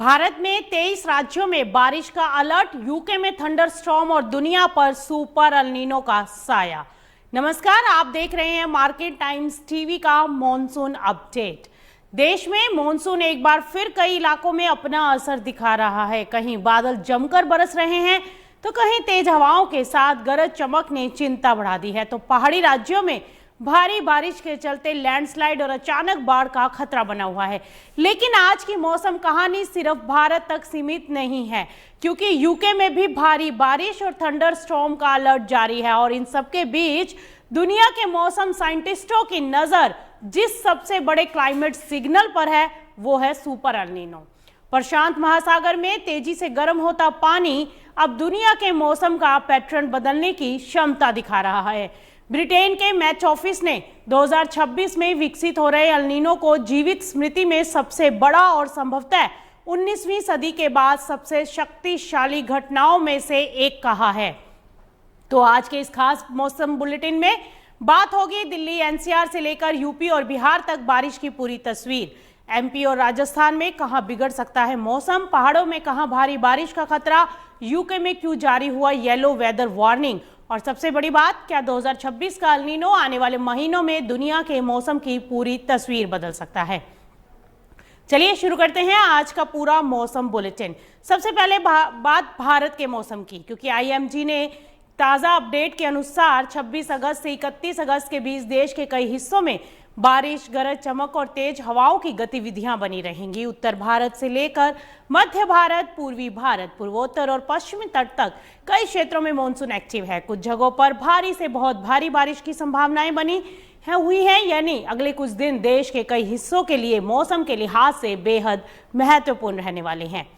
भारत में 23 राज्यों में बारिश का अलर्ट, यूके में थंडर स्टॉर्म और दुनिया पर सुपर एल नीनो का साया। नमस्कार, आप देख रहे हैं मार्केट टाइम्स टीवी का मॉनसून अपडेट। देश में मॉनसून एक बार फिर कई इलाकों में अपना असर दिखा रहा है। कहीं बादल जमकर बरस रहे हैं तो कहीं तेज हवाओं के साथ गरज चमक ने चिंता बढ़ा दी है। तो पहाड़ी राज्यों में भारी बारिश के चलते लैंडस्लाइड और अचानक बाढ़ का खतरा बना हुआ है। लेकिन आज की मौसम कहानी सिर्फ भारत तक सीमित नहीं है, क्योंकि यूके में भी भारी बारिश और थंडर स्टॉर्म का अलर्ट जारी है। और इन सबके बीच दुनिया के मौसम साइंटिस्टों की नजर जिस सबसे बड़े क्लाइमेट सिग्नल पर है वो है सुपर एल नीनो। प्रशांत महासागर में तेजी से गर्म होता पानी अब दुनिया के मौसम का पैटर्न बदलने की क्षमता दिखा रहा है। ब्रिटेन के मैच ऑफिस ने 2026 में विकसित हो रहे एल नीनो को जीवित स्मृति में सबसे बड़ा और संभवतः 19वीं सदी के बाद सबसे शक्तिशाली घटनाओं में से एक कहा है। तो आज के इस खास मौसम बुलेटिन में बात होगी दिल्ली एनसीआर से लेकर यूपी और बिहार तक बारिश की पूरी तस्वीर। एमपी और राजस्थान में कहां बिगड़ सकता है मौसम, पहाड़ों में कहां भारी बारिश का खतरा, यूके में क्यों जारी हुआ येलो वेदर वार्निंग, और सबसे बड़ी बात, क्या 2026 का एल नीनो आने वाले महीनों में दुनिया के मौसम की पूरी तस्वीर बदल सकता है। चलिए शुरू करते हैं आज का पूरा मौसम बुलेटिन। सबसे पहले बात भारत के मौसम की, क्योंकि आईएमडी ने ताज़ा अपडेट के अनुसार 26 अगस्त से 31 अगस्त के बीच देश के कई हिस्सों में बारिश, गरज चमक और तेज हवाओं की गतिविधियां बनी रहेंगी। उत्तर भारत से लेकर मध्य भारत, पूर्वी भारत, पूर्वोत्तर और पश्चिमी तट तक कई क्षेत्रों में मानसून एक्टिव है। कुछ जगहों पर भारी से बहुत भारी बारिश की संभावनाएं बनी हुई हैं, यानी अगले कुछ दिन देश के कई हिस्सों के लिए मौसम के लिहाज से बेहद महत्वपूर्ण रहने वाले हैं।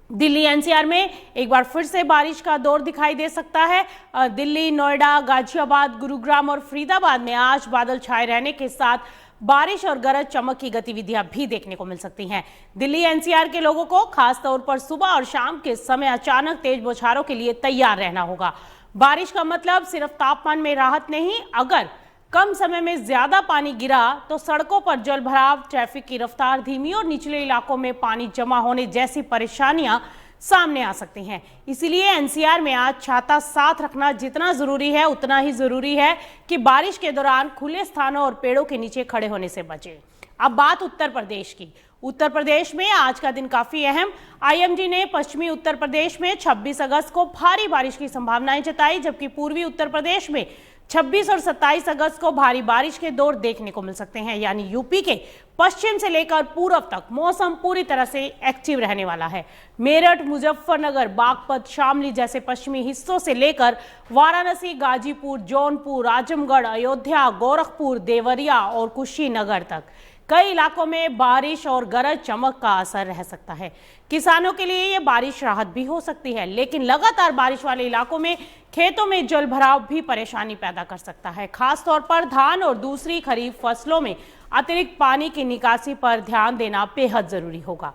दिल्ली एनसीआर में एक बार फिर से बारिश का दौर दिखाई दे सकता है। दिल्ली, नोएडा, गाजियाबाद, गुरुग्राम और फरीदाबाद में आज बादल छाए रहने के साथ बारिश और गरज चमक की गतिविधियां भी देखने को मिल सकती हैं। दिल्ली एनसीआर के लोगों को खास तौर पर सुबह और शाम के समय अचानक तेज बौछारों के लिए तैयार रहना होगा। बारिश का मतलब सिर्फ तापमान में राहत नहीं, अगर कम समय में ज्यादा पानी गिरा तो सड़कों पर जलभराव, ट्रैफिक की रफ्तार धीमी और निचले इलाकों में पानी जमा होने जैसी परेशानियां सामने आ सकती हैं। इसीलिए एनसीआर में आज छाता साथ रखना जितना जरूरी है उतना ही जरूरी है कि बारिश के दौरान खुले स्थानों और पेड़ों के नीचे खड़े होने से बचें। अब बात उत्तर प्रदेश की। उत्तर प्रदेश में आज का दिन काफी अहम। आईएमडी ने पश्चिमी उत्तर प्रदेश में 26 अगस्त को भारी बारिश की संभावनाएं जताई, जबकि पूर्वी उत्तर प्रदेश में 26 और 27 अगस्त को भारी बारिश के दौर देखने को मिल सकते हैं। यानी यूपी के पश्चिम से लेकर पूर्व तक मौसम पूरी तरह से एक्टिव रहने वाला है। मेरठ, मुजफ्फरनगर, बागपत, शामली जैसे पश्चिमी हिस्सों से लेकर वाराणसी, गाजीपुर, जौनपुर, आजमगढ़, अयोध्या, गोरखपुर, देवरिया और कुशीनगर तक कई इलाकों में बारिश और गरज चमक का असर रह सकता है। किसानों के लिए ये बारिश राहत भी हो सकती है, लेकिन लगातार बारिश वाले इलाकों में खेतों में जलभराव भी परेशानी पैदा कर सकता है। खास तौर पर धान और दूसरी खरीफ फसलों में अतिरिक्त पानी की निकासी पर ध्यान देना बेहद जरूरी होगा।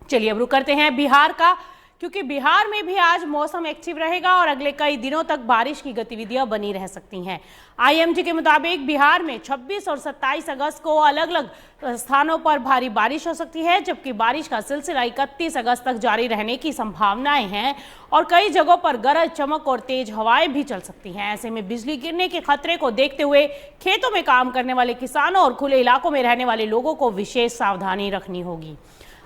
चलिए अब रुक करते हैं बिहार का, क्योंकि बिहार में भी आज मौसम एक्टिव रहेगा और अगले कई दिनों तक बारिश की गतिविधियां बनी रह सकती हैं। आईएमडी के मुताबिक बिहार में 26 और 27 अगस्त को अलग अलग स्थानों पर भारी बारिश हो सकती है, जबकि बारिश का सिलसिला 31 अगस्त तक जारी रहने की संभावनाएं हैं और कई जगहों पर गरज चमक और तेज हवाएं भी चल सकती हैं। ऐसे में बिजली गिरने के खतरे को देखते हुए खेतों में काम करने वाले किसानों और खुले इलाकों में रहने वाले लोगों को विशेष सावधानी रखनी होगी।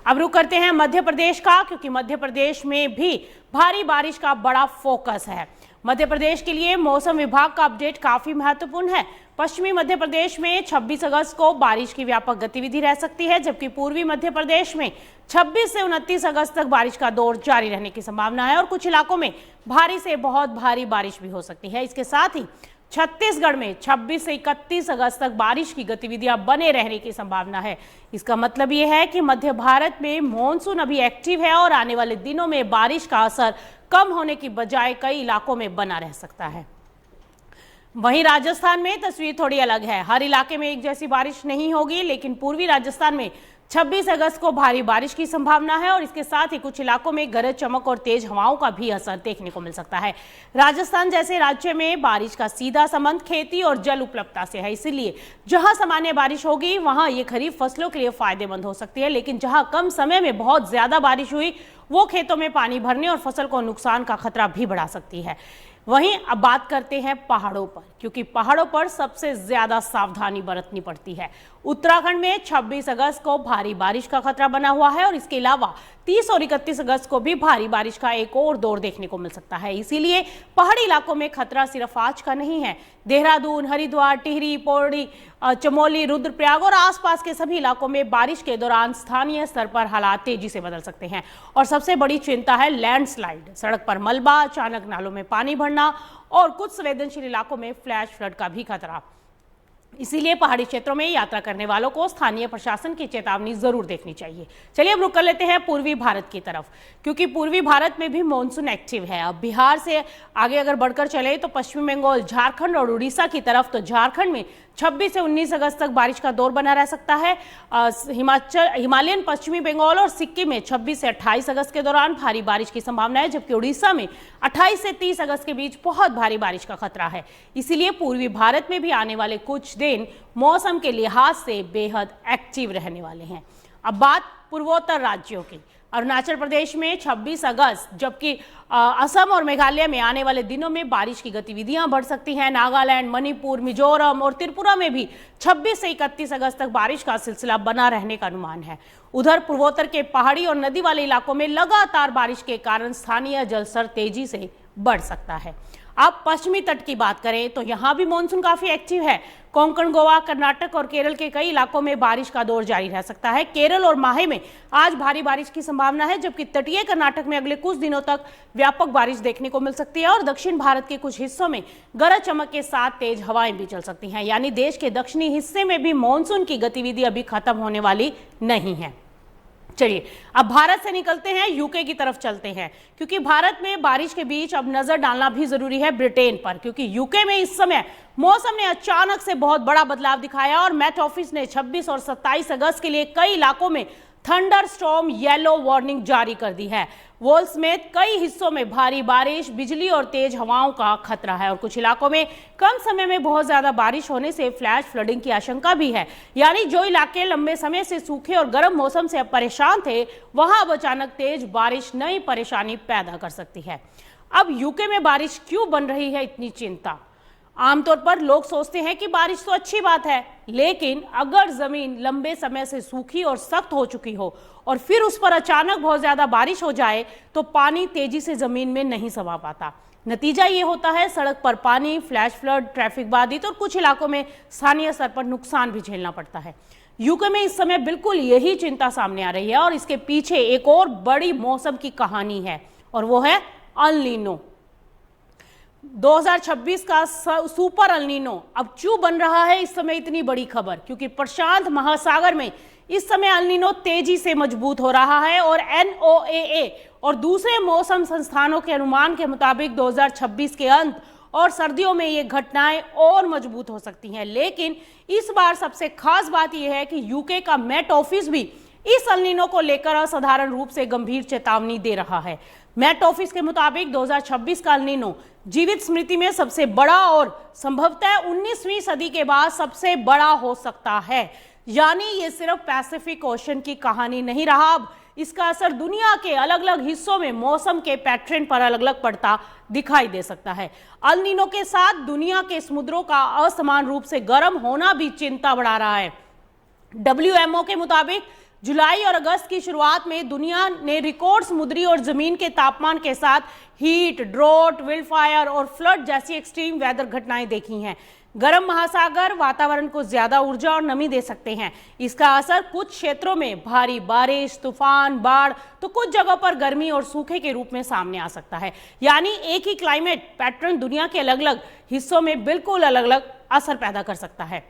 अब रुक करते हैं मध्य प्रदेश का, क्योंकि मध्य प्रदेश में भी भारी बारिश का बड़ा फोकस है। मध्य प्रदेश के लिए मौसम विभाग का अपडेट काफी महत्वपूर्ण है। पश्चिमी मध्य प्रदेश में 26 अगस्त को बारिश की व्यापक गतिविधि रह सकती है, जबकि पूर्वी मध्य प्रदेश में 26 से 29 अगस्त तक बारिश का दौर जारी रहने की संभावना है और कुछ इलाकों में भारी से बहुत भारी बारिश भी हो सकती है। इसके साथ ही छत्तीसगढ़ में 26 से 31 अगस्त तक बारिश की गतिविधियां बने रहने की संभावना है। इसका मतलब यह है कि मध्य भारत में मॉनसून अभी एक्टिव है और आने वाले दिनों में बारिश का असर कम होने की बजाय कई इलाकों में बना रह सकता है। वहीं राजस्थान में तस्वीर थोड़ी अलग है। हर इलाके में एक जैसी बारिश नहीं होगी, लेकिन पूर्वी राजस्थान में 26 अगस्त को भारी बारिश की संभावना है और इसके साथ ही कुछ इलाकों में गरज चमक और तेज हवाओं का भी असर देखने को मिल सकता है। राजस्थान जैसे राज्य में बारिश का सीधा संबंध खेती और जल उपलब्धता से है, इसीलिए जहां सामान्य बारिश होगी वहां ये खरीफ फसलों के लिए फायदेमंद हो सकती है। लेकिन जहां कम समय में बहुत ज्यादा बारिश हुई वो खेतों में पानी भरने और फसल को नुकसान का खतरा भी बढ़ा सकती है। वहीं अब बात करते हैं पहाड़ों पर, क्योंकि पहाड़ों पर सबसे ज्यादा सावधानी बरतनी पड़ती है। उत्तराखंड में 26 अगस्त को भारी बारिश का खतरा बना हुआ है और इसके अलावा 30 और 31 अगस्त को भी भारी बारिश का एक और दौर देखने को मिल सकता है। इसीलिए पहाड़ी इलाकों में खतरा सिर्फ आज का नहीं है। देहरादून, हरिद्वार, टिहरी, पौड़ी, चमोली, रुद्रप्रयाग और आसपास के सभी इलाकों में बारिश के दौरान स्थानीय स्तर पर हालात तेजी से बदल सकते हैं और सबसे बड़ी चिंता है लैंडस्लाइड, सड़क पर मलबा, अचानक नालों में पानी भरना और कुछ संवेदनशील इलाकों में फ्लैश फ्लड का भी खतरा। इसीलिए पहाड़ी क्षेत्रों में यात्रा करने वालों को स्थानीय प्रशासन की चेतावनी जरूर देखनी चाहिए। चलिए अब रुक कर लेते हैं पूर्वी भारत की तरफ, क्योंकि पूर्वी भारत में भी मानसून एक्टिव है। अब बिहार से आगे अगर बढ़कर चले तो पश्चिम बंगाल, झारखंड और उड़ीसा की तरफ, तो झारखंड में 26 से 19 अगस्त तक बारिश का दौर बना रह सकता है। हिमालयन पश्चिमी बंगाल और सिक्किम में 26 से 28 अगस्त के दौरान भारी बारिश की संभावना है, जबकि उड़ीसा में 28 से 30 अगस्त के बीच बहुत भारी बारिश का खतरा है। इसीलिए पूर्वी भारत में भी आने वाले कुछ दिन मौसम के लिहाज से बेहद एक्टिव रहने वाले हैं। अब बात पूर्वोत्तर राज्यों की। अरुणाचल प्रदेश में 26 अगस्त, जबकि असम और मेघालय में आने वाले दिनों में बारिश की गतिविधियां बढ़ सकती हैं। नागालैंड, मणिपुर, मिजोरम और त्रिपुरा में भी 26 से 31 अगस्त तक बारिश का सिलसिला बना रहने का अनुमान है। उधर पूर्वोत्तर के पहाड़ी और नदी वाले इलाकों में लगातार बारिश के कारण स्थानीय जल स्तर तेजी से बढ़ सकता है। अब पश्चिमी तट की बात करें तो यहां भी मानसून काफी एक्टिव है। कोंकण, गोवा, कर्नाटक और केरल के कई इलाकों में बारिश का दौर जारी रह सकता है। केरल और माहे में आज भारी बारिश की संभावना है, जबकि तटीय कर्नाटक में अगले कुछ दिनों तक व्यापक बारिश देखने को मिल सकती है और दक्षिण भारत के कुछ हिस्सों में गरज चमक के साथ तेज हवाएं भी चल सकती हैं। यानी देश के दक्षिणी हिस्से में भी मानसून की गतिविधि अभी खत्म होने वाली नहीं है। चलिए अब भारत से निकलते हैं, यूके की तरफ चलते हैं, क्योंकि भारत में बारिश के बीच अब नजर डालना भी जरूरी है ब्रिटेन पर, क्योंकि यूके में इस समय मौसम ने अचानक से बहुत बड़ा बदलाव दिखाया और मेट ऑफिस ने 26 और 27 अगस्त के लिए कई इलाकों में थंडर स्टॉर्म येलो वार्निंग जारी कर दी है। वॉल्स समेत कई हिस्सों में भारी बारिश, बिजली और तेज हवाओं का खतरा है और कुछ इलाकों में कम समय में बहुत ज्यादा बारिश होने से फ्लैश फ्लडिंग की आशंका भी है। यानी जो इलाके लंबे समय से सूखे और गर्म मौसम से परेशान थे, वहां अब अचानक तेज बारिश नई परेशानी पैदा कर सकती है। अब यूके में बारिश क्यों बन रही है इतनी चिंता? आमतौर पर लोग सोचते हैं कि बारिश तो अच्छी बात है, लेकिन अगर जमीन लंबे समय से सूखी और सख्त हो चुकी हो और फिर उस पर अचानक बहुत ज्यादा बारिश हो जाए तो पानी तेजी से जमीन में नहीं समा पाता। नतीजा ये होता है सड़क पर पानी, फ्लैश फ्लड, ट्रैफिक बाधित और कुछ इलाकों में स्थानीय स्तर पर नुकसान भी झेलना पड़ता है। यूके में इस समय बिल्कुल यही चिंता सामने आ रही है और इसके पीछे एक और बड़ी मौसम की कहानी है और वो है अल नीनो। 2026 का सुपर अल नीनो अब क्यों बन रहा है इस समय इतनी बड़ी खबर? क्योंकि प्रशांत महासागर में इस समय अल नीनो तेजी से मजबूत हो रहा है और NOAA और दूसरे मौसम संस्थानों के अनुमान के मुताबिक 2026 के अंत और सर्दियों में ये घटनाएं और मजबूत हो सकती हैं। लेकिन इस बार सबसे खास बात यह है कि यूके का मेट ऑफिस भी इस अल नीनो को लेकर असाधारण रूप से गंभीर चेतावनी दे रहा है। मेट ऑफिस के मुताबिक 2026 का अल नीनो जीवित स्मृति में सबसे बड़ा और संभवतः 19वीं सदी के बाद सबसे बड़ा हो सकता है। यानी ये सिर्फ पैसिफिक ओशन की कहानी नहीं रहा, अब इसका असर दुनिया के अलग अलग हिस्सों में मौसम के पैटर्न पर अलग अलग पड़ता दिखाई दे सकता है। अल नीनो के साथ दुनिया के समुद्रों का असमान रूप से गर्म होना भी चिंता बढ़ा रहा है। WMO के मुताबिक जुलाई और अगस्त की शुरुआत में दुनिया ने रिकॉर्ड समुद्री और जमीन के तापमान के साथ हीट, ड्रॉट, विल्डफायर और फ्लड जैसी एक्सट्रीम वेदर घटनाएं देखी हैं। गर्म महासागर वातावरण को ज्यादा ऊर्जा और नमी दे सकते हैं। इसका असर कुछ क्षेत्रों में भारी बारिश, तूफान, बाढ़ तो कुछ जगहों पर गर्मी और सूखे के रूप में सामने आ सकता है। यानी एक ही क्लाइमेट पैटर्न दुनिया के अलग अलग हिस्सों में बिल्कुल अलग अलग असर पैदा कर सकता है।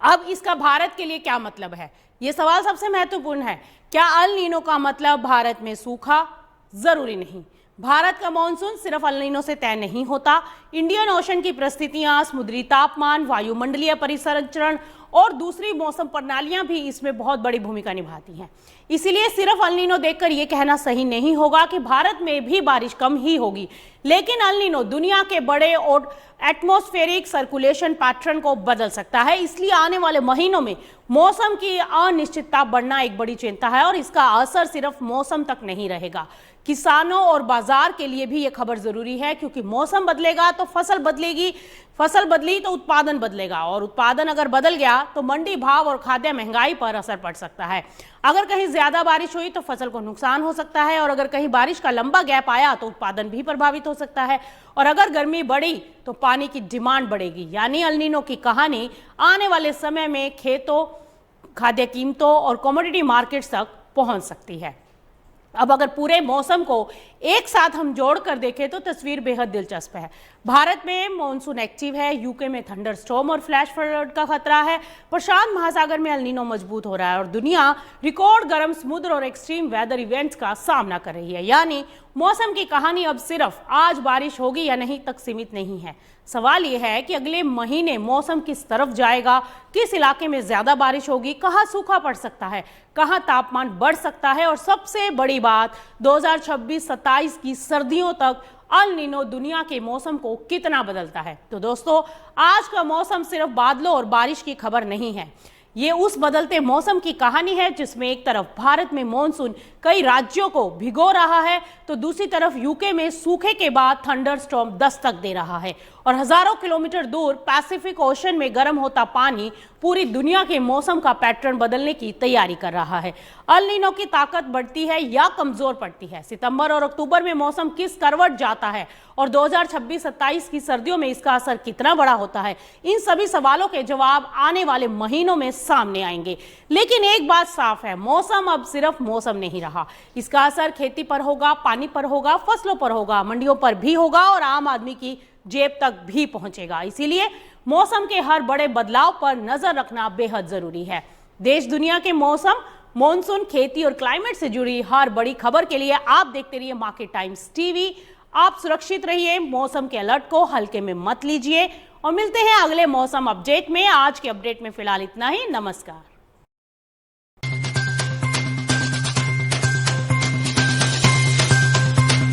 अब इसका भारत के लिए क्या मतलब है? ये सवाल सबसे महत्वपूर्ण है। क्या अल नीनो का मतलब भारत में सूखा? जरूरी नहीं। भारत का मॉनसून सिर्फ अल नीनो से तय नहीं होता। इंडियन ओशन की परिस्थितियां, समुद्री तापमान, वायुमंडलीय परिसंचरण और दूसरी मौसम प्रणालियां भी इसमें बहुत बड़ी भूमिका निभाती हैं। इसीलिए सिर्फ अल नीनो देखकर यह कहना सही नहीं होगा कि भारत में भी बारिश कम ही होगी, लेकिन अल नीनो दुनिया के बड़े और एटमॉस्फेरिक सर्कुलेशन पैटर्न को बदल सकता है। इसलिए आने वाले महीनों में मौसम की अनिश्चितता बढ़ना एक बड़ी चिंता है और इसका असर सिर्फ मौसम तक नहीं रहेगा, किसानों और बाजार के लिए भी यह खबर जरूरी है, क्योंकि मौसम बदलेगा तो फसल बदलेगी, फसल बदली तो उत्पादन बदलेगा, और उत्पादन अगर बदल गया तो मंडी भाव और खाद्य महंगाई पर असर पड़ सकता है। अगर कहीं ज्यादा बारिश हुई तो फसल को नुकसान हो सकता है, और अगर कहीं बारिश का लंबा गैप आया तो उत्पादन भी प्रभावित हो सकता है, और अगर गर्मी बढ़ी तो पानी की डिमांड बढ़ेगी। यानी अल नीनो की कहानी आने वाले समय में खेतों, खाद्य कीमतों और कमोडिटी मार्केट्स तक पहुंच सकती है। अब अगर पूरे मौसम को एक साथ हम जोड़कर देखें तो तस्वीर बेहद दिलचस्प है। भारत में मॉनसून एक्टिव है, यूके में थंडर स्टॉर्म और फ्लैश फ्लड का खतरा है, प्रशांत महासागर में अल नीनो मजबूत हो रहा है और दुनिया रिकॉर्ड गर्म समुद्र और एक्सट्रीम वेदर इवेंट्स का सामना कर रही है। यानी मौसम की कहानी अब सिर्फ आज बारिश होगी या नहीं तक सीमित नहीं है। सवाल यह है कि अगले महीने मौसम किस तरफ जाएगा, किस इलाके में ज्यादा बारिश होगी, कहां सूखा पड़ सकता है, कहां तापमान बढ़ सकता है, और सबसे बड़ी बात 2026-27 की सर्दियों तक अल नीनो दुनिया के मौसम को कितना बदलता है। तो दोस्तों, आज का मौसम सिर्फ बादलों और बारिश की खबर नहीं है, ये उस बदलते मौसम की कहानी है जिसमें एक तरफ भारत में मॉनसून कई राज्यों को भिगो रहा है तो दूसरी तरफ यूके में सूखे के बाद थंडर स्टॉर्म दस्तक दे रहा है, और हजारों किलोमीटर दूर पैसिफिक ओशन में गर्म होता पानी पूरी दुनिया के मौसम का पैटर्न बदलने की तैयारी कर रहा है। अल नीनो की ताकत बढ़ती है या कमजोर पड़ती है, सितंबर और अक्टूबर में मौसम किस करवट जाता है और 2026-27 की सर्दियों में इसका असर कितना बड़ा होता है, इन सभी सवालों के जवाब आने वाले महीनों में सामने आएंगे। लेकिन एक बात साफ है, मौसम अब सिर्फ मौसम नहीं रहा, इसका असर खेती पर होगा, पानी पर होगा, फसलों पर होगा, मंडियों पर भी होगा और आम आदमी की जेब तक भी पहुंचेगा। इसीलिए मौसम के हर बड़े बदलाव पर नजर रखना बेहद जरूरी है। देश दुनिया के मौसम, मॉनसून, खेती और क्लाइमेट से जुड़ी हर बड़ी खबर के लिए आप देखते रहिए मार्केट टाइम्स टीवी। आप सुरक्षित रहिए, मौसम के अलर्ट को हल्के में मत लीजिए, और मिलते हैं अगले मौसम अपडेट में। आज के अपडेट में फिलहाल इतना ही। नमस्कार।